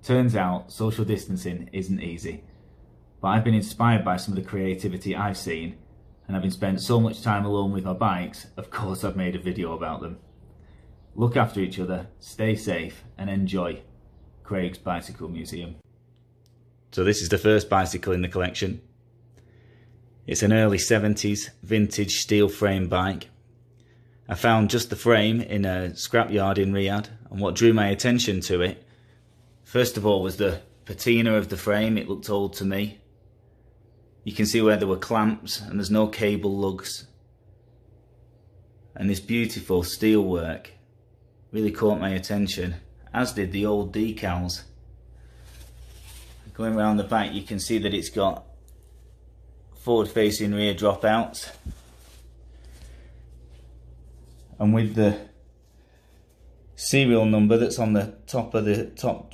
Turns out social distancing isn't easy, but I've been inspired by some of the creativity I've seen, and having spent so much time alone with my bikes, of course I've made a video about them. Look after each other, stay safe, and enjoy Craig's Bicycle Museum. So this is the first bicycle in the collection. It's an early 70s vintage steel frame bike. I found just the frame in a scrapyard in Riyadh, and what drew my attention to it, first of all, was the patina of the frame. It looked old to me. You can see where there were clamps and there's no cable lugs. And this beautiful steel work really caught my attention, as did the old decals. Going around the back, you can see that it's got forward facing rear dropouts. And with the serial number that's on the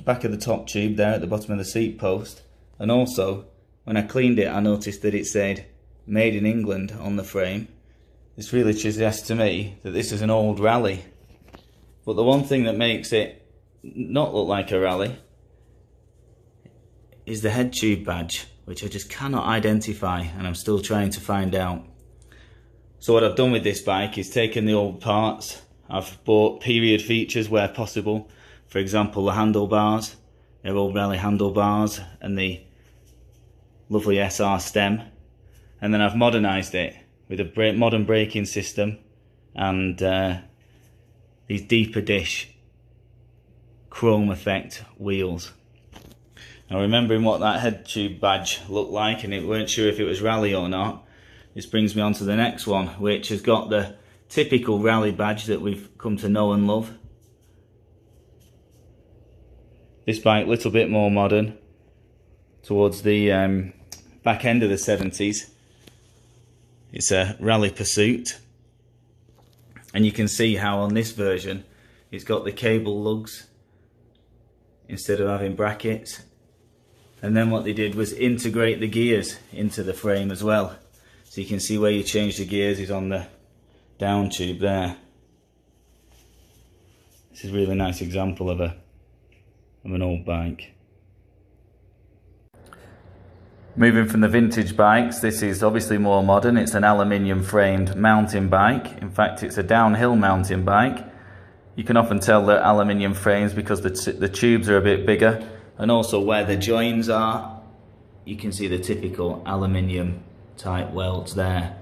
back of the top tube there at the bottom of the seat post, and also when I cleaned it I noticed that it said made in England on the frame. This really suggests to me that this is an old Raleigh. But the one thing that makes it not look like a Raleigh is the head tube badge, which I just cannot identify, and I'm still trying to find out. So what I've done with this bike is taken the old parts. I've bought period features where possible. For example, the handlebars, they're old Raleigh handlebars, and the lovely SR stem. And then I've modernised it with a modern braking system and these deeper dish chrome effect wheels. Now, remembering what that head tube badge looked like, and it weren't sure if it was Raleigh or not, this brings me on to the next one, which has got the typical Raleigh badge that we've come to know and love. This bike a little bit more modern, towards the back end of the 70s. It's a Raleigh Pursuit, and you can see how on this version it's got the cable lugs instead of having brackets. And then what they did was integrate the gears into the frame as well. So you can see where you change the gears is on the down tube there. This is a really nice example of an old bike. Moving from the vintage bikes, this is obviously more modern. It's an aluminium framed mountain bike. In fact, it's a downhill mountain bike. You can often tell they're aluminium frames because the tubes are a bit bigger, and also where the joins are, you can see the typical aluminium type welds there.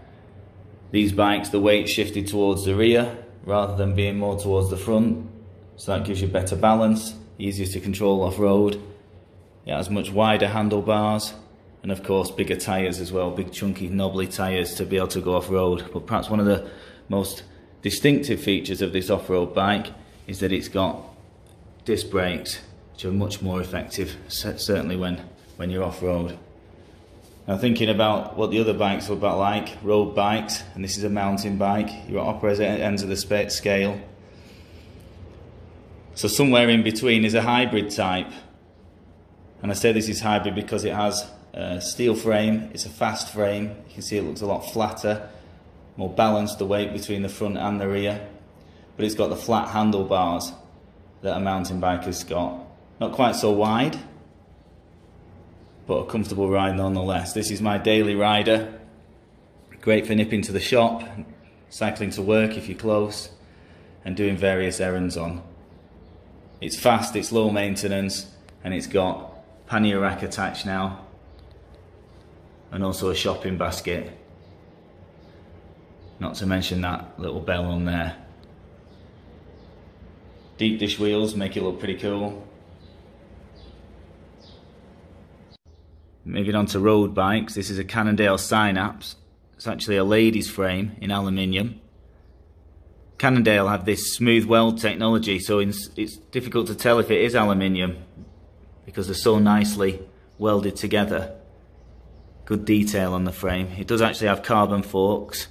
These bikes, the weight shifted towards the rear rather than being more towards the front, so that gives you better balance, easier to control off-road. It has much wider handlebars, and of course bigger tyres as well, big chunky knobbly tyres to be able to go off-road. But perhaps one of the most distinctive features of this off-road bike is that it's got disc brakes, which are much more effective, certainly when you're off-road. Now, thinking about what the other bikes look like, road bikes, and this is a mountain bike, you're at opposite ends of the scale. So somewhere in between is a hybrid type. And I say this is hybrid because it has a steel frame, it's a fast frame, you can see it looks a lot flatter, more balanced, the weight between the front and the rear. But it's got the flat handlebars that a mountain bike has got. Not quite so wide, but a comfortable ride nonetheless. This is my daily rider. Great for nipping to the shop, cycling to work if you're close, and doing various errands on. It's fast, it's low maintenance, and it's got pannier rack attached now, and also a shopping basket. Not to mention that little bell on there. Deep dish wheels make it look pretty cool. Moving on to road bikes, this is a Cannondale Synapse. It's actually a lady's frame in aluminium. Cannondale have this smooth weld technology, so it's difficult to tell if it is aluminium because they're so nicely welded together. Good detail on the frame. It does actually have carbon forks,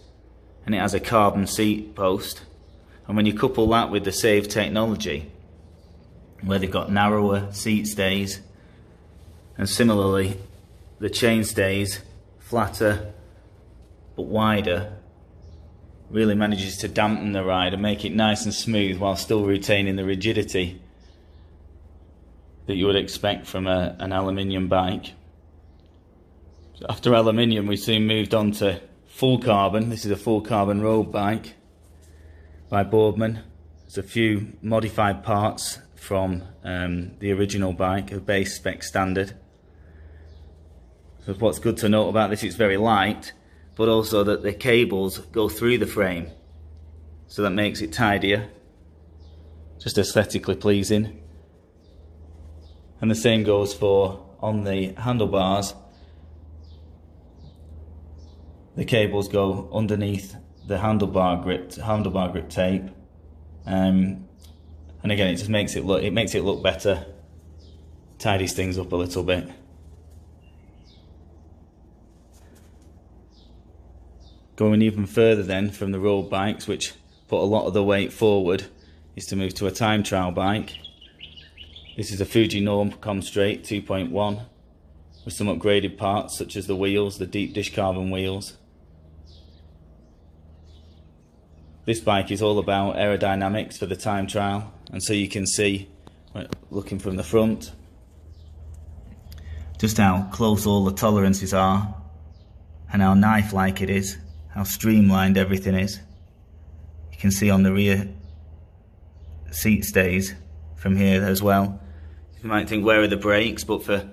and it has a carbon seat post. And when you couple that with the SAVE technology, where they've got narrower seat stays, and similarly the chain stays flatter but wider, really manages to dampen the ride and make it nice and smooth while still retaining the rigidity. that you would expect from an aluminium bike. So after aluminium, we soon moved on to full carbon. This is a full carbon road bike by Boardman. There's a few modified parts from the original bike, a base spec standard. So what's good to note about this, it's very light, but also that the cables go through the frame, so that makes it tidier, just aesthetically pleasing. And the same goes for on the handlebars. The cables go underneath the handlebar grip tape, and again, it just makes it look better, tidies things up a little bit. Going even further then from the road bikes, which put a lot of the weight forward, is to move to a time trial bike. This is a Fuji Norcom straight 2.1 with some upgraded parts such as the wheels, the deep dish carbon wheels. This bike is all about aerodynamics for the time trial, and so you can see, looking from the front, just how close all the tolerances are and how knife-like it is, how streamlined everything is. You can see on the rear seat stays from here as well. You might think, where are the brakes? But for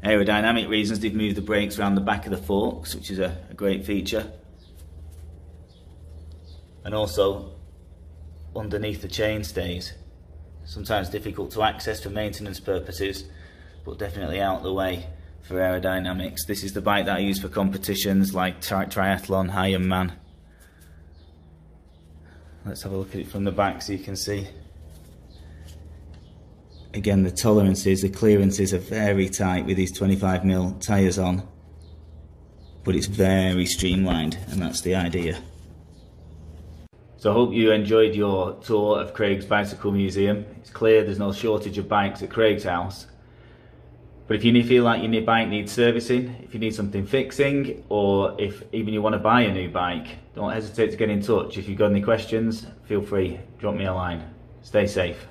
aerodynamic reasons, they've moved the brakes around the back of the forks, which is a great feature. And also underneath the chain stays. Sometimes difficult to access for maintenance purposes, but definitely out of the way for aerodynamics. This is the bike that I use for competitions like triathlon, Ironman. Let's have a look at it from the back so you can see. Again, the tolerances, the clearances are very tight with these 25mm tyres on, but it's very streamlined, and that's the idea. So I hope you enjoyed your tour of Craig's Bicycle Museum. It's clear there's no shortage of bikes at Craig's house. But if you feel like your bike needs servicing, if you need something fixing, or if even you want to buy a new bike, don't hesitate to get in touch. If you've got any questions, feel free, drop me a line. Stay safe.